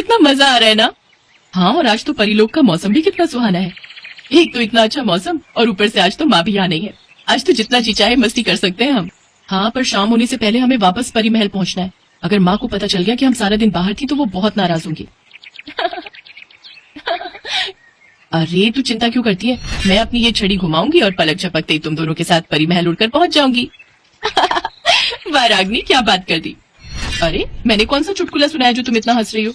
कितना मजा आ रहा है ना। हाँ, और आज तो परिलोक का मौसम भी कितना सुहाना है। एक तो इतना अच्छा मौसम और ऊपर से आज तो माँ भी यहाँ नहीं है। आज तो जितना जी चाहे मस्ती कर सकते हैं हम। हाँ, पर शाम होने से पहले हमें वापस परी महल पहुँचना है। अगर माँ को पता चल गया कि हम सारा दिन बाहर थी तो वो बहुत नाराज होंगी। अरे तू चिंता क्यों करती है, मैं अपनी ये छड़ी घुमाऊंगी और पलक झपकते ही तुम दोनों के साथ परी महल उड़कर पहुंच जाऊंगी। वाह रागनी, क्या बात कर दी। अरे मैंने कौन सा चुटकुला सुनाया जो तुम इतना हंस रही हो।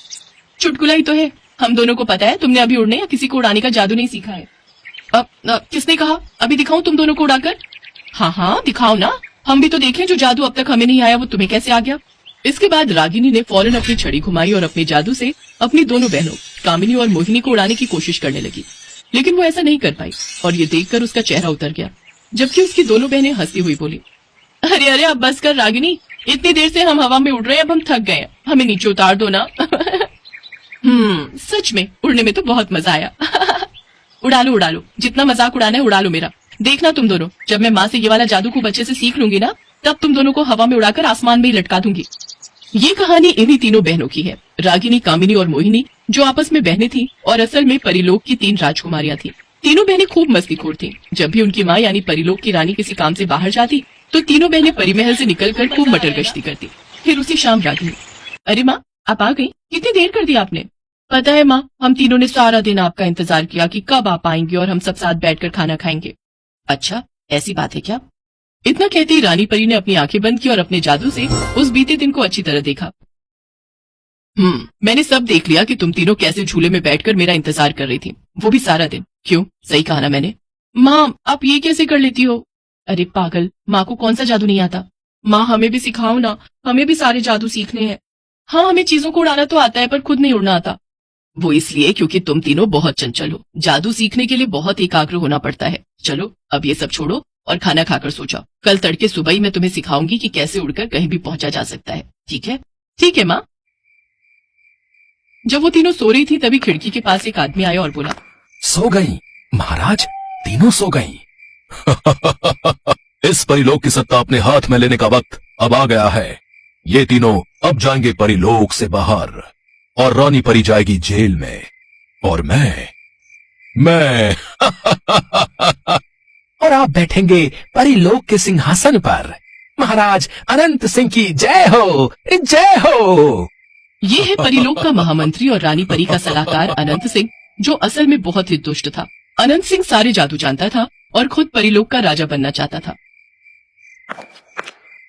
चुटकुला ही तो है, हम दोनों को पता है तुमने अभी उड़ने या किसी को उड़ाने का जादू नहीं सीखा है। किसने कहा, अभी दिखाऊं तुम दोनों को उड़ाकर। हाँ हाँ दिखाओ ना, हम भी तो देखें जो जादू अब तक हमें नहीं आया वो तुम्हें कैसे आ गया। इसके बाद रागिनी ने फौरन अपनी छड़ी घुमाई और अपने जादू से अपनी दोनों बहनों कामिनी और मोहिनी को उड़ाने की कोशिश करने लगी, लेकिन वो ऐसा नहीं कर पाई और ये देखकर उसका चेहरा उतर गया, जबकि उसकी दोनों बहनें हंसती हुई बोली, अरे अरे अब बस कर रागिनी, इतनी देर से हम हवा में उड़ रहे हैं, अब हम थक गए, हमें नीचे उतार दो ना। सच में उड़ने में तो बहुत मजा आया। उड़ा लो, जितना मजाक उड़ाना है उड़ा लो मेरा। देखना तुम दोनों, जब मैं माँ से ये वाला जादू खूब अच्छे से सीख लूंगी ना, तब तुम दोनों को हवा में उड़ाकर आसमान में ही लटका दूंगी। ये कहानी इन्हीं तीनों बहनों की है, रागिनी, कामिनी और मोहिनी, जो आपस में बहनें थी और असल में परिलोक की 3 राजकुमारियां थी। तीनों बहनें खूब मस्तीखोर थीं। जब भी उनकी माँ यानी परिलोक की रानी किसी काम से बाहर जाती तो तीनों बहनें परी महल से निकलकर खूब मटर गश्ती करती। फिर उसी शाम रागिनी, अरे माँ आप आ गई, कितनी देर कर दी आपने। पता है माँ, हम तीनों ने सारा दिन आपका इंतजार किया कि कब आप आएंगे और हम सब साथ बैठकर खाना खाएंगे। अच्छा ऐसी बात है क्या। इतना कहते ही रानी परी ने अपनी आंखें बंद की और अपने जादू से उस बीते दिन को अच्छी तरह देखा। मैंने सब देख लिया कि तुम तीनों कैसे झूले में बैठकर मेरा इंतजार कर रही थी, वो भी सारा दिन। क्यों, सही कहा ना मैंने। माँ आप ये कैसे कर लेती हो। अरे पागल, माँ को कौन सा जादू नहीं आता। माँ हमें भी सिखाओ ना, हमें भी सारे जादू सीखने हैं। हाँ हमें चीजों को उड़ाना तो आता है पर खुद नहीं उड़ना आता। वो इसलिए क्योंकि तुम तीनों बहुत चंचल हो, जादू सीखने के लिए बहुत एकाग्र होना पड़ता है। चलो अब ये सब छोड़ो और खाना खाकर सो जाओ। कल तड़के सुबह ही मैं तुम्हें सिखाऊंगी कि कैसे उड़कर कहीं भी पहुंचा जा सकता है। ठीक है। ठीक है माँ। जब वो तीनों सो रही थी तभी खिड़की के पास एक आदमी आया और बोला, सो गई महाराज, तीनों सो गई। इस परिलोक की सत्ता अपने हाथ में लेने का वक्त अब आ गया है। ये तीनों अब जाएंगे परिलोक से बाहर और रानी परी जाएगी जेल में और मैं और आप बैठेंगे परिलोक के सिंहासन पर। महाराज अनंत सिंह की जय हो, जय हो। ये है परिलोक का महामंत्री और रानी परी का सलाहकार अनंत सिंह, जो असल में बहुत ही दुष्ट था। अनंत सिंह सारे जादू जानता था और खुद परिलोक का राजा बनना चाहता था।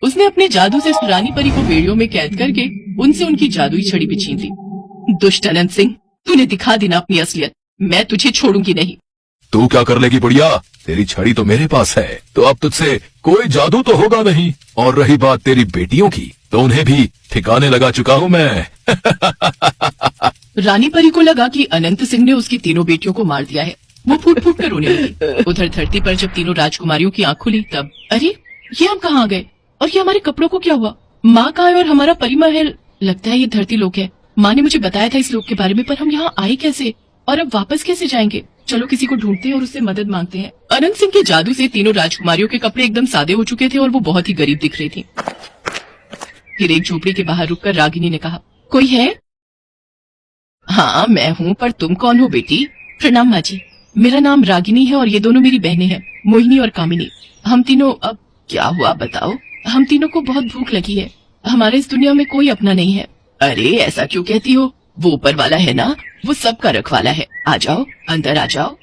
उसने अपने जादू से रानी परी को बेड़ियों में कैद करके उनसे उनकी जादुई छड़ी भी छीन ली। दुष्ट अनंत सिंह, तूने दिखा दी ना अपनी असलियत, मैं तुझे छोड़ूंगी नहीं। तू क्या कर लेगी बुढ़िया, तेरी छड़ी तो मेरे पास है, तो अब तुझसे कोई जादू तो होगा नहीं। और रही बात तेरी बेटियों की, तो उन्हें भी ठिकाने लगा चुका हूँ मैं। रानी परी को लगा कि अनंत सिंह ने उसकी तीनों बेटियों को मार दिया है। वो फूट फूट कर रोने लगी। उधर धरती पर जब तीनों राजकुमारियों की आंख खुली तब, अरे ये हम कहाँ गए और ये हमारे कपड़ों को क्या हुआ। माँ कहाँ है और हमारा परी महल, लगता है ये धरती लोक है। माँ ने मुझे बताया था इस लोक के बारे में, पर हम यहाँ आए कैसे और अब वापस कैसे जाएंगे। चलो किसी को ढूंढते हैं और उससे मदद मांगते हैं। अनंत सिंह के जादू से तीनों राजकुमारियों के कपड़े एकदम सादे हो चुके थे और वो बहुत ही गरीब दिख रही थी। फिर एक झोपड़ी के बाहर रुककर रागिनी ने कहा, कोई है। हाँ मैं हूँ, पर तुम कौन हो बेटी। प्रणाम माँ जी, मेरा नाम रागिनी है और ये दोनों मेरी बहनें हैं, मोहिनी और कामिनी। हम तीनों, अब क्या हुआ बताओ। हम तीनों को बहुत भूख लगी है, हमारे इस दुनिया में कोई अपना नहीं है। अरे ऐसा क्यों कहती हो, वो ऊपर वाला है ना, वो सबका रखवाला है। आ जाओ, अंदर आ जाओ।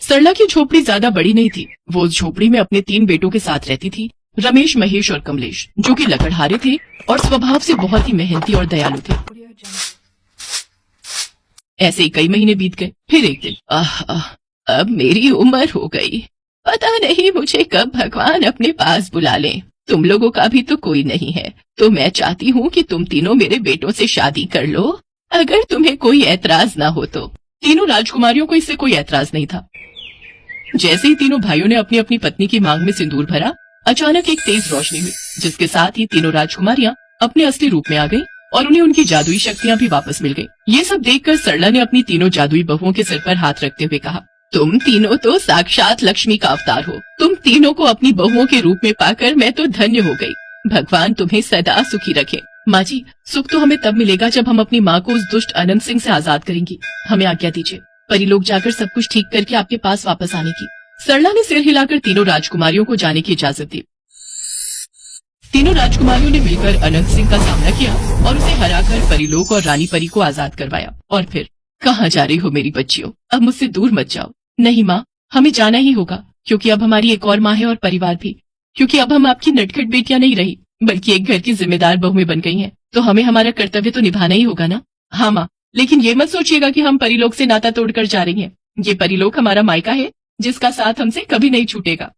सरला की झोपड़ी ज्यादा बड़ी नहीं थी। वो उस झोपड़ी में अपने 3 बेटों के साथ रहती थी, रमेश, महेश और कमलेश, जो कि लकड़हारे थे और स्वभाव से बहुत ही मेहनती और दयालु थे। ऐसे ही कई महीने बीत गए। फिर एक दिन, अब मेरी उम्र हो गई, पता नहीं मुझे कब भगवान अपने पास बुला ले। तुम लोगों का भी तो कोई नहीं है, तो मैं चाहती हूँ कि तुम तीनों मेरे बेटों से शादी कर लो, अगर तुम्हें कोई ऐतराज ना हो तो। तीनों राजकुमारियों को इससे कोई ऐतराज नहीं था। जैसे ही तीनों भाइयों ने अपनी अपनी पत्नी की मांग में सिंदूर भरा, अचानक एक तेज रोशनी हुई, जिसके साथ ही तीनों राजकुमारियां अपने असली रूप में आ गईं और उन्हें उनकी जादुई शक्तियां भी वापस मिल गईं। ये सब देखकर सरला ने अपनी तीनों जादुई बहुओं के सिर पर हाथ रखते हुए कहा, तुम तीनों तो साक्षात लक्ष्मी का अवतार हो। तुम तीनों को अपनी बहुओं के रूप में पाकर मैं तो धन्य हो गई। भगवान तुम्हें सदा सुखी रखे। माँ जी, सुख तो हमें तब मिलेगा जब हम अपनी माँ को उस दुष्ट अनंत सिंह से आजाद करेंगी। हमें आज्ञा दीजिए, परिलोक जाकर सब कुछ ठीक करके आपके पास वापस आने की। सरला ने सिर हिलाकर तीनों राजकुमारियों को जाने की इजाजत दी। तीनों राजकुमारियों ने मिलकर अनंत सिंह का सामना किया और उसे हराकर परिलोक और रानी परी को आजाद करवाया। और फिर, कहाँ जा रही हो मेरी बच्चियों? अब मुझसे दूर मत जाओ। नहीं माँ, हमें जाना ही होगा, क्योंकि अब हमारी एक और माँ है और परिवार भी। क्योंकि अब हम आपकी नटखट बेटियां नहीं रही, बल्कि एक घर की जिम्मेदार बहुएं बन गई हैं। तो हमें हमारा कर्तव्य तो निभाना ही होगा ना। हाँ माँ, लेकिन ये मत सोचिएगा कि हम परिलोक से नाता तोड़कर जा रही हैं। ये परिलोक हमारा मायका है, जिसका साथ हमसे कभी नहीं छूटेगा।